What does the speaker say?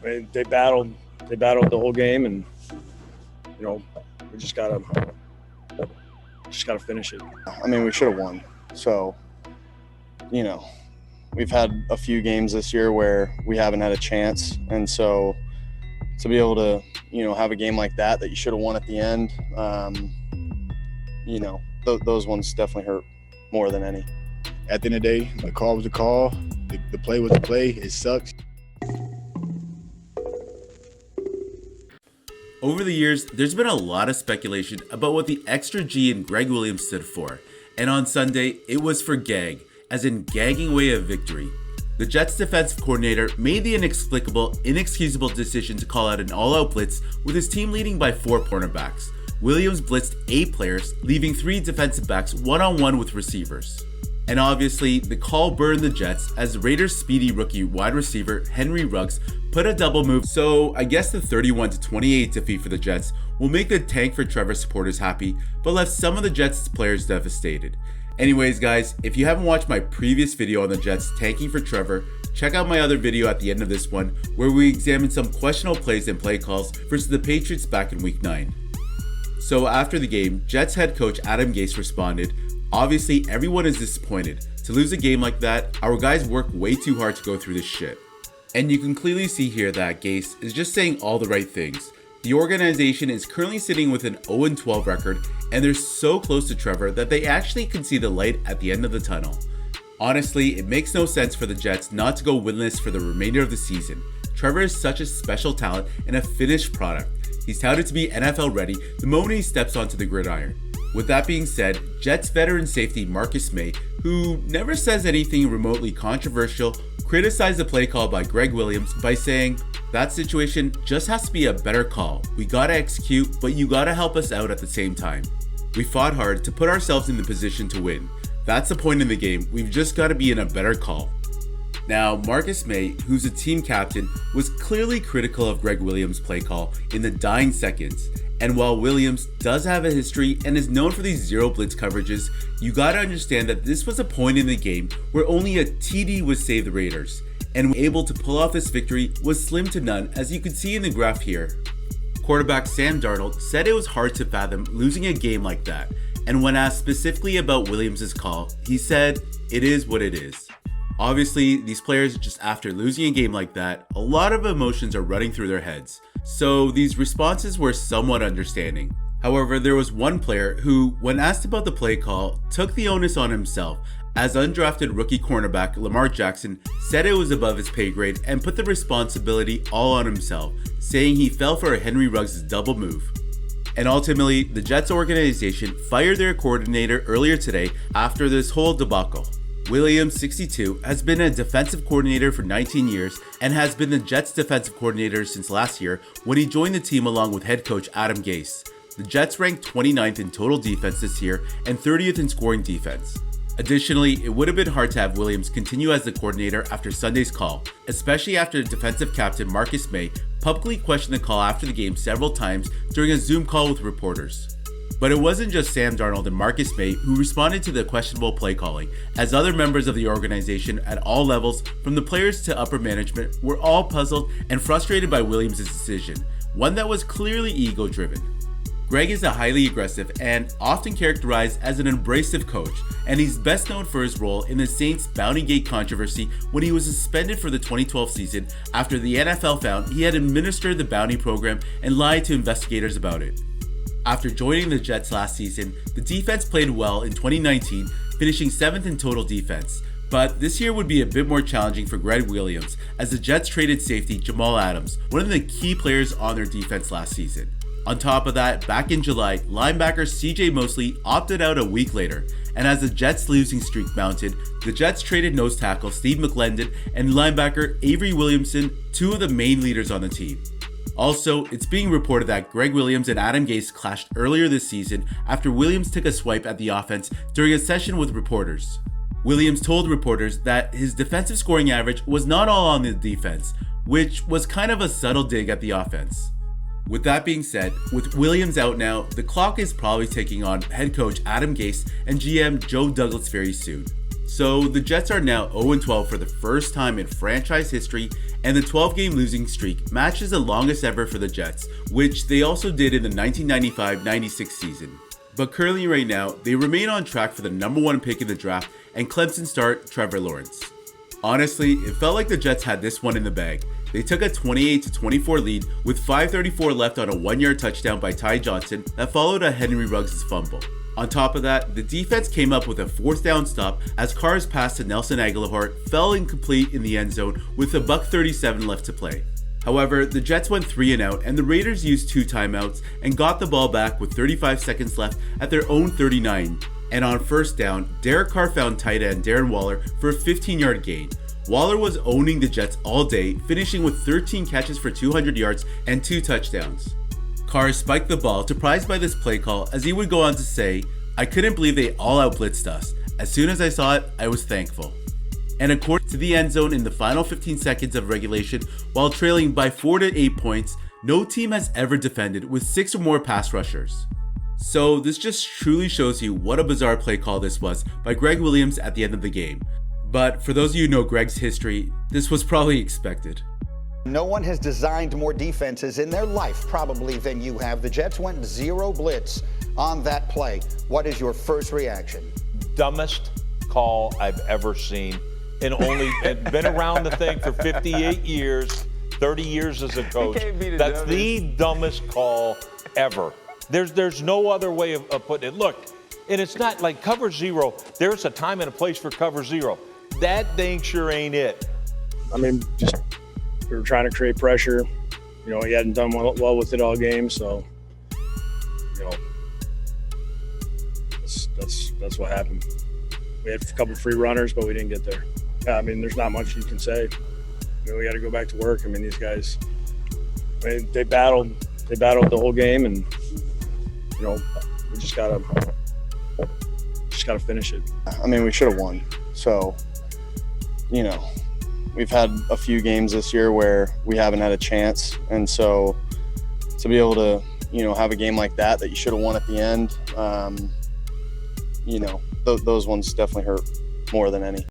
I mean, they battled the whole game, and we just gotta finish it. I mean, we should have won. So, we've had a few games this year where we haven't had a chance, and so to be able to, have a game like that you should have won at the end, those ones definitely hurt more than any. At the end of the day, the call was the call. The play was the play. It sucks. Over the years, there's been a lot of speculation about what the extra G in Gregg Williams stood for, and on Sunday, it was for gag, as in gagging away a victory. The Jets defensive coordinator made the inexcusable decision to call out an all-out blitz with his team leading by 4 cornerbacks. Williams blitzed 8 players, leaving 3 defensive backs one-on-one with receivers. And obviously, the call burned the Jets as Raiders' speedy rookie wide receiver Henry Ruggs put a double move. So I guess the 31-28 defeat for the Jets will make the tank for Trevor supporters happy, but left some of the Jets players devastated. Anyways guys, if you haven't watched my previous video on the Jets tanking for Trevor, check out my other video at the end of this one where we examine some questionable plays and play calls versus the Patriots back in week 9. So after the game, Jets head coach Adam Gase responded, "Obviously everyone is disappointed. To lose a game like that, our guys work way too hard to go through this shit." And you can clearly see here that Gase is just saying all the right things. The organization is currently sitting with an 0-12 record, and they're so close to Trevor that they actually can see the light at the end of the tunnel. Honestly, it makes no sense for the Jets not to go winless for the remainder of the season. Trevor is such a special talent and a finished product. He's touted to be NFL ready the moment he steps onto the gridiron. With that being said, Jets veteran safety Marcus Maye, who never says anything remotely controversial, criticized the play call by Gregg Williams by saying, "That situation just has to be a better call. We gotta execute, but you gotta help us out at the same time. We fought hard to put ourselves in the position to win. That's the point in the game. We've just gotta be in a better call." Now, Marcus Maye, who's a team captain, was clearly critical of Gregg Williams' play call in the dying seconds. And while Williams does have a history and is known for these zero blitz coverages, you gotta understand that this was a point in the game where only a TD would save the Raiders. And able to pull off this victory was slim to none, as you can see in the graph here. Quarterback Sam Darnold said it was hard to fathom losing a game like that, and when asked specifically about Williams' call, he said, "It is what it is." Obviously, these players, just after losing a game like that, a lot of emotions are running through their heads, so these responses were somewhat understanding. However, there was one player who, when asked about the play call, took the onus on himself, as undrafted rookie cornerback Lamar Jackson said it was above his pay grade and put the responsibility all on himself, saying he fell for a Henry Ruggs' double move. And ultimately, the Jets organization fired their coordinator earlier today after this whole debacle. Williams, 62, has been a defensive coordinator for 19 years and has been the Jets defensive coordinator since last year when he joined the team along with head coach Adam Gase. The Jets ranked 29th in total defense this year and 30th in scoring defense. Additionally, it would have been hard to have Williams continue as the coordinator after Sunday's call, especially after defensive captain Marcus Maye publicly questioned the call after the game several times during a Zoom call with reporters. But it wasn't just Sam Darnold and Marcus Maye who responded to the questionable play calling, as other members of the organization at all levels, from the players to upper management, were all puzzled and frustrated by Williams' decision, one that was clearly ego-driven. Gregg is a highly aggressive and often characterized as an abrasive coach, and he's best known for his role in the Saints' Bounty Gate controversy when he was suspended for the 2012 season after the NFL found he had administered the bounty program and lied to investigators about it. After joining the Jets last season, the defense played well in 2019, finishing 7th in total defense. But this year would be a bit more challenging for Gregg Williams, as the Jets traded safety Jamal Adams, one of the key players on their defense last season. On top of that, back in July, linebacker CJ Mosley opted out a week later, and as the Jets' losing streak mounted, the Jets traded nose tackle Steve McLendon and linebacker Avery Williamson, two of the main leaders on the team. Also, it's being reported that Gregg Williams and Adam Gase clashed earlier this season after Williams took a swipe at the offense during a session with reporters. Williams told reporters that his defensive scoring average was not all on the defense, which was kind of a subtle dig at the offense. With that being said, with Williams out now, the clock is probably ticking on head coach Adam Gase and GM Joe Douglas very soon. So the Jets are now 0-12 for the first time in franchise history, and the 12-game losing streak matches the longest ever for the Jets, which they also did in the 1995-96 season. But currently right now, they remain on track for the number 1 pick in the draft and Clemson star Trevor Lawrence. Honestly, it felt like the Jets had this one in the bag. They took a 28-24 lead with 5:34 left on a 1-yard touchdown by Ty Johnson that followed a Henry Ruggs' fumble. On top of that, the defense came up with a 4th down stop as Carr's pass to Nelson Aguilar fell incomplete in the end zone with a $1:37 left to play. However, the Jets went 3 and out, and the Raiders used 2 timeouts and got the ball back with 35 seconds left at their own 39. And on 1st down, Derek Carr found tight end Darren Waller for a 15-yard gain. Waller was owning the Jets all day, finishing with 13 catches for 200 yards and 2 touchdowns. Carr spiked the ball, surprised by this play call, as he would go on to say, "I couldn't believe they all out-blitzed us. As soon as I saw it, I was thankful." And according to the end zone in the final 15 seconds of regulation, while trailing by 4 to 8 points, no team has ever defended with 6 or more pass rushers. So this just truly shows you what a bizarre play call this was by Gregg Williams at the end of the game. But for those of you who know Gregg's history, this was probably expected. No one has designed more defenses in their life probably than you have. The Jets went 0 blitz on that play. What is your first reaction? Dumbest call I've ever seen. And been around the thing for 58 years, 30 years as a coach. That's the dumbest call ever. There's no other way of putting it. Look, and it's not like cover 0. There's a time and a place for cover 0. That thing sure ain't it. I mean, just we were trying to create pressure. You know, he hadn't done well with it all game, so you know, that's what happened. We had a couple free runners, but we didn't get there. Yeah, I mean, there's not much you can say. I mean, we got to go back to work. I mean, these guys, I mean, they battled the whole game, and you know, we just gotta finish it. I mean, we should have won. So, you know, we've had a few games this year where we haven't had a chance, and so to be able to, you know, have a game like that you should have won at the end, you know, those ones definitely hurt more than any.